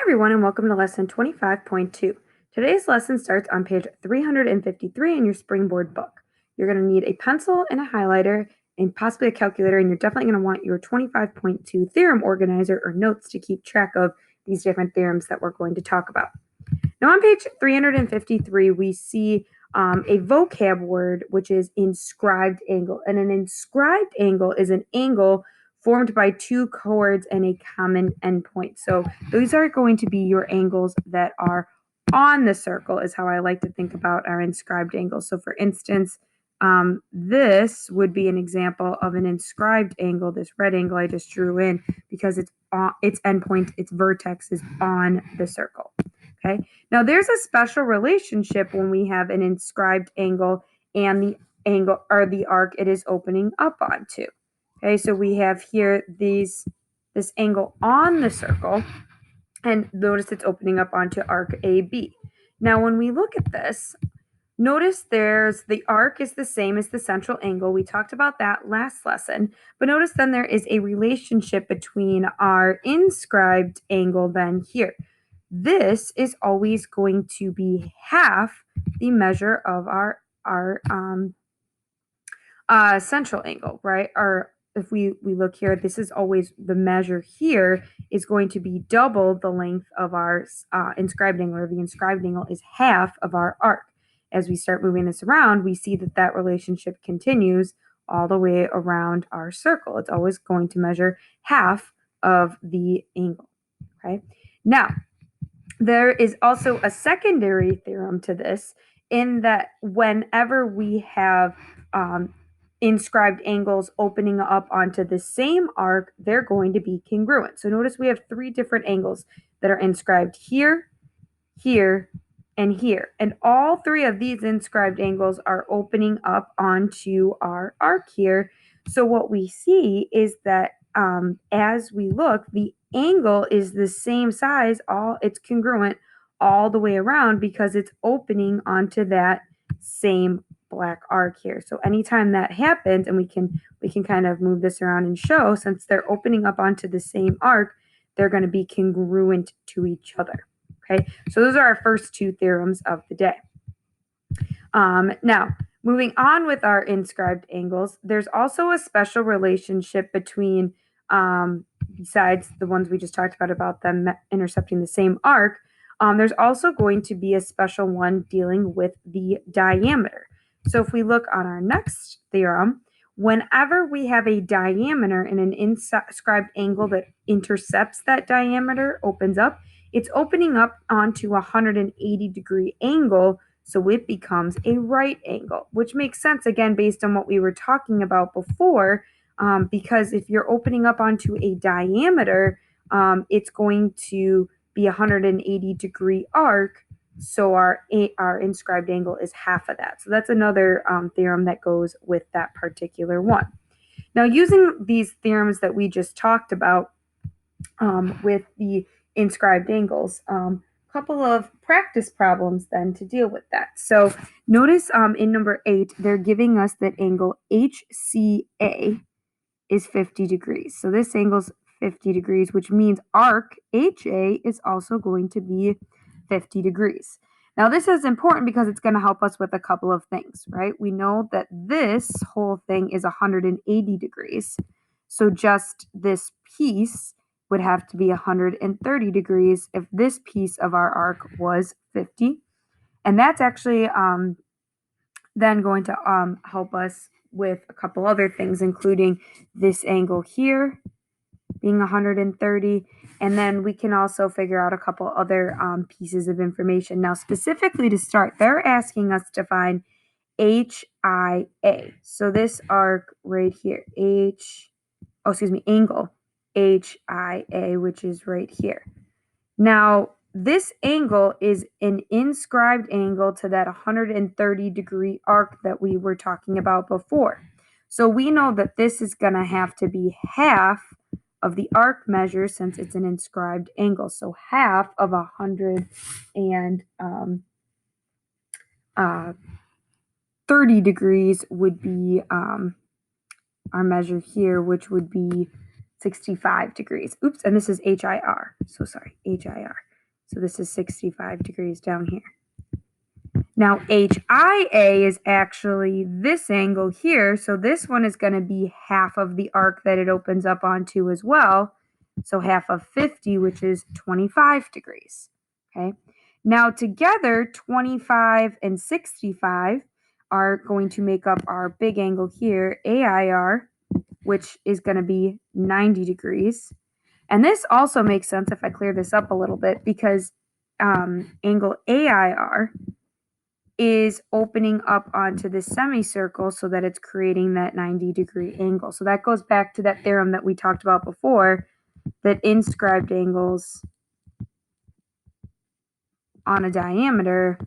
everyone, and welcome to lesson 25.2. Today's lesson starts on page 353 in your Springboard book. You're going to need a pencil and a highlighter and possibly a calculator, and you're definitely going to want your 25.2 theorem organizer or notes to keep track of these different theorems that we're going to talk about. Now on page 353, we see a vocab word, which is inscribed angle. And an inscribed angle is an angle formed by two chords and a common endpoint. So those are going to be your angles that are on the circle, is how I like to think about our inscribed angles. So for instance, this would be an example of an inscribed angle, this red angle I just drew in, because its endpoint, its vertex is on the circle. Okay, now there's a special relationship when we have an inscribed angle and the angle or the arc it is opening up onto. Okay, so we have here this angle on the circle, and notice it's opening up onto arc AB. Now when we look at this, notice the arc is the same as the central angle. We talked about that last lesson, but notice then there is a relationship between our inscribed angle then here. This is always going to be half the measure of our central angle, right? Or if we look here, this is always the measure here is going to be double the length of our inscribed angle, or the inscribed angle is half of our arc. As we start moving this around, we see that relationship continues all the way around our circle. It's always going to measure half of the angle, okay? Now, there is also a secondary theorem to this, in that whenever we have inscribed angles opening up onto the same arc, they're going to be congruent. So notice we have three different angles that are inscribed here, here, and here. And all three of these inscribed angles are opening up onto our arc here. So what we see is that as we look, the angle is the same size, it's congruent all the way around because it's opening onto that same black arc here. So anytime that happens, and we can kind of move this around and show, since they're opening up onto the same arc, they're going to be congruent to each other. Okay, so those are our first two theorems of the day. Now, moving on with our inscribed angles, there's also a special relationship between, besides the ones we just talked about them intercepting the same arc, there's also going to be a special one dealing with the diameter. So if we look on our next theorem, whenever we have a diameter in an inscribed angle that intercepts that diameter, opens up, it's opening up onto a 180-degree angle, so it becomes a right angle, which makes sense, again, based on what we were talking about before, because if you're opening up onto a diameter, it's going to be a 180-degree arc, so our inscribed angle is half of that. So that's another theorem that goes with that particular one. Now, using these theorems that we just talked about with the inscribed angles, couple of practice problems then to deal with that. So notice in number 8, they're giving us that angle HCA is 50 degrees. So this angle's 50 degrees, which means arc HA is also going to be 50 degrees. Now this is important because it's going to help us with a couple of things, right? We know that this whole thing is 180 degrees. So just this piece would have to be 130 degrees if this piece of our arc was 50. And that's actually then going to help us with a couple other things, including this angle here being 130. And then we can also figure out a couple other pieces of information. Now, specifically to start, they're asking us to find HIA. So this arc right here, angle HIA, which is right here. Now, this angle is an inscribed angle to that 130-degree arc that we were talking about before. So we know that this is going to have to be half of the arc measure since it's an inscribed angle. So half of 130 degrees would be our measure here, which would be 65 degrees. Oops, and this is HIR. So sorry, HIR. So this is 65 degrees down here. Now HIA is actually this angle here. So this one is going to be half of the arc that it opens up onto as well. So half of 50, which is 25 degrees. Okay. Now together, 25 and 65 are going to make up our big angle here, AIR, which is going to be 90 degrees. And this also makes sense if I clear this up a little bit, because angle AIR is opening up onto the semicircle so that it's creating that 90-degree angle. So that goes back to that theorem that we talked about before, that inscribed angles on a diameter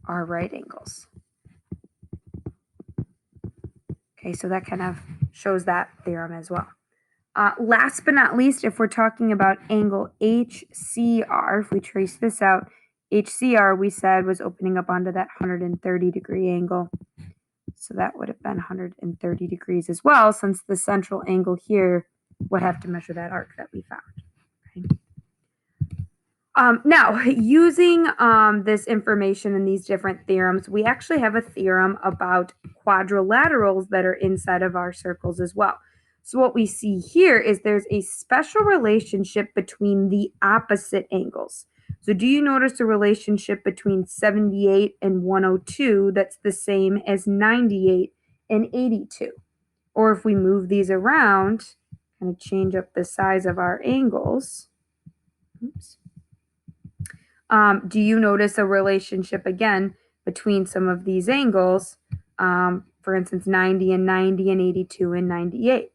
are right angles. Okay, so that kind of shows that theorem as well. Last but not least, if we're talking about angle HCR, if we trace this out, HCR we said was opening up onto that 130-degree angle. So that would have been 130 degrees as well, since the central angle here would have to measure that arc that we found. Okay. Now, using this information and these different theorems, we actually have a theorem about quadrilaterals that are inside of our circles as well. So what we see here is there's a special relationship between the opposite angles. So do you notice a relationship between 78 and 102 that's the same as 98 and 82? Or if we move these around, kind of change up the size of our angles. Oops. Do you notice a relationship again between some of these angles? For instance, 90 and 90 and 82 and 98.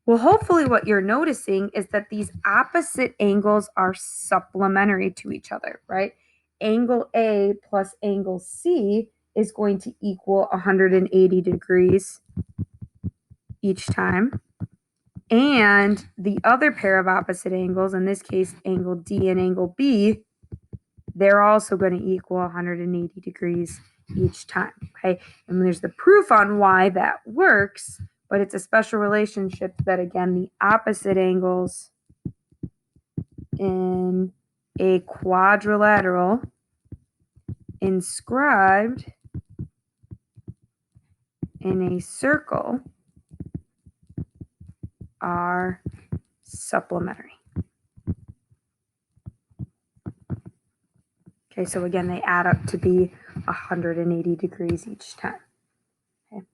Well, hopefully what you're noticing is that these opposite angles are supplementary to each other, right? Angle A plus angle C is going to equal 180 degrees each time. And the other pair of opposite angles, in this case, angle D and angle B, they're also going to equal 180 degrees each time, okay? And there's the proof on why that works, but it's a special relationship that, again, the opposite angles in a quadrilateral inscribed in a circle are supplementary. Okay, so again, they add up to be 180 degrees each time. Okay.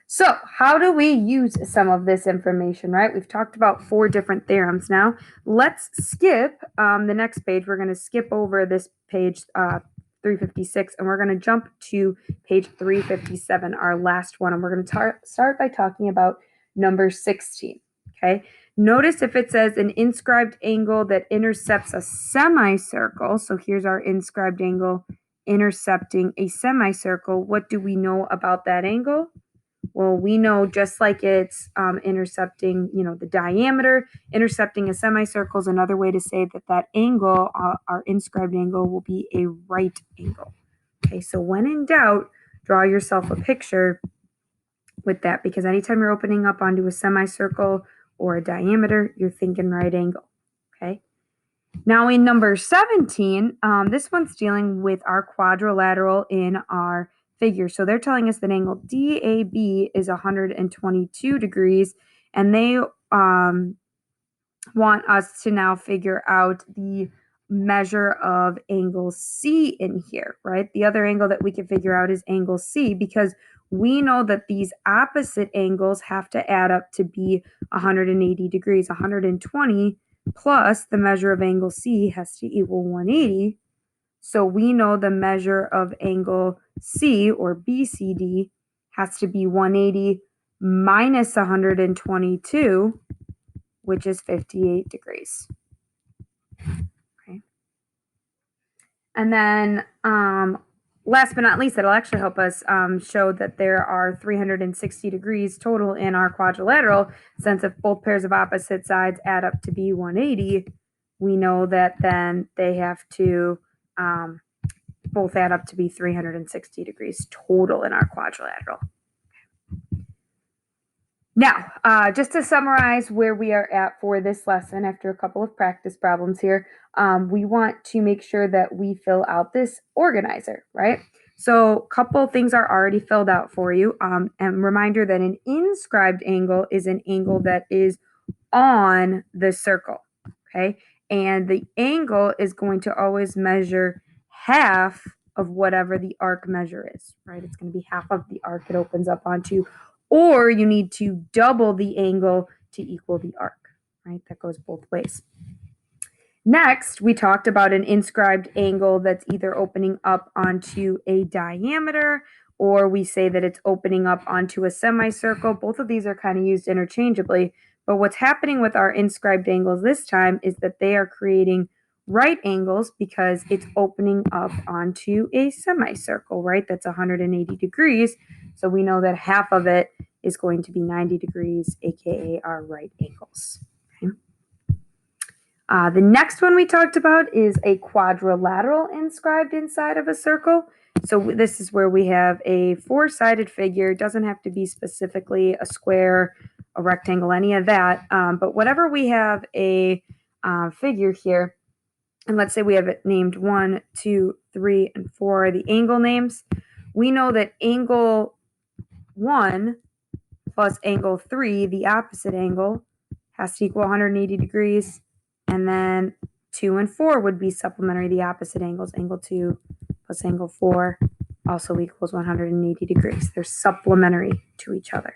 So how do we use some of this information, right? We've talked about 4 different theorems now. Let's skip the next page. We're going to skip over this page 356, and we're going to jump to page 357, our last one. And we're going to start by talking about number 16, okay? Notice if it says an inscribed angle that intercepts a semicircle. So here's our inscribed angle intercepting a semicircle. What do we know about that angle? Well, we know just like it's intercepting, the diameter, intercepting a semicircle is another way to say that angle, our inscribed angle, will be a right angle. Okay, so when in doubt, draw yourself a picture with that, because anytime you're opening up onto a semicircle or a diameter, you're thinking right angle. Okay. Now in number 17, this one's dealing with our quadrilateral in our figure. So they're telling us that angle DAB is 122 degrees, and they want us to now figure out the measure of angle C in here, right? The other angle that we can figure out is angle C, because we know that these opposite angles have to add up to be 180 degrees. 120 plus the measure of angle C has to equal 180. So we know the measure of angle C, or BCD, has to be 180 minus 122, which is 58 degrees. Okay. And then last but not least, it'll actually help us show that there are 360 degrees total in our quadrilateral, since if both pairs of opposite sides add up to be 180, we know that then they have to both add up to be 360 degrees total in our quadrilateral. Now, just to summarize where we are at for this lesson after a couple of practice problems here, we want to make sure that we fill out this organizer, right? So a couple things are already filled out for you. And reminder that an inscribed angle is an angle that is on the circle, okay? And the angle is going to always measure half of whatever the arc measure is, right? It's going to be half of the arc it opens up onto, or you need to double the angle to equal the arc, right? That goes both ways. Next, we talked about an inscribed angle that's either opening up onto a diameter, or we say that it's opening up onto a semicircle. Both of these are kind of used interchangeably, but what's happening with our inscribed angles this time is that they are creating right angles because it's opening up onto a semicircle, right? That's 180 degrees. So we know that half of it is going to be 90 degrees, aka our right angles. Okay? The next one we talked about is a quadrilateral inscribed inside of a circle. So this is where we have a four-sided figure. It doesn't have to be specifically a square, a rectangle, any of that. But whatever we have a figure here, and let's say we have it named 1, 2, 3, and 4, the angle names. We know that angle 1 plus angle 3, the opposite angle, has to equal 180 degrees. And then 2 and 4 would be supplementary, the opposite angles. Angle 2 plus angle 4 also equals 180 degrees. They're supplementary to each other.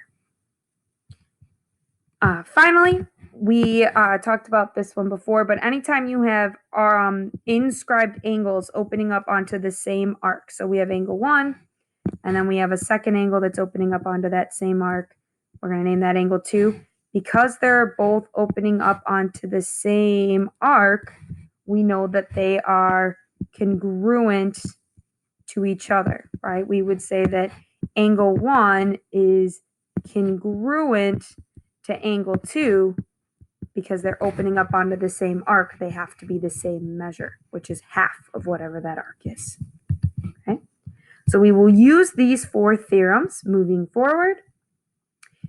Finally, we talked about this one before, but anytime you have inscribed angles opening up onto the same arc, so we have angle 1, and then we have a second angle that's opening up onto that same arc. We're going to name that angle 2. Because they're both opening up onto the same arc, we know that they are congruent to each other, right? We would say that angle 1 is congruent to angle 2 because they're opening up onto the same arc. They have to be the same measure, which is half of whatever that arc is. Okay? So we will use these 4 theorems moving forward.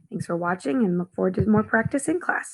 Thanks for watching and look forward to more practice in class.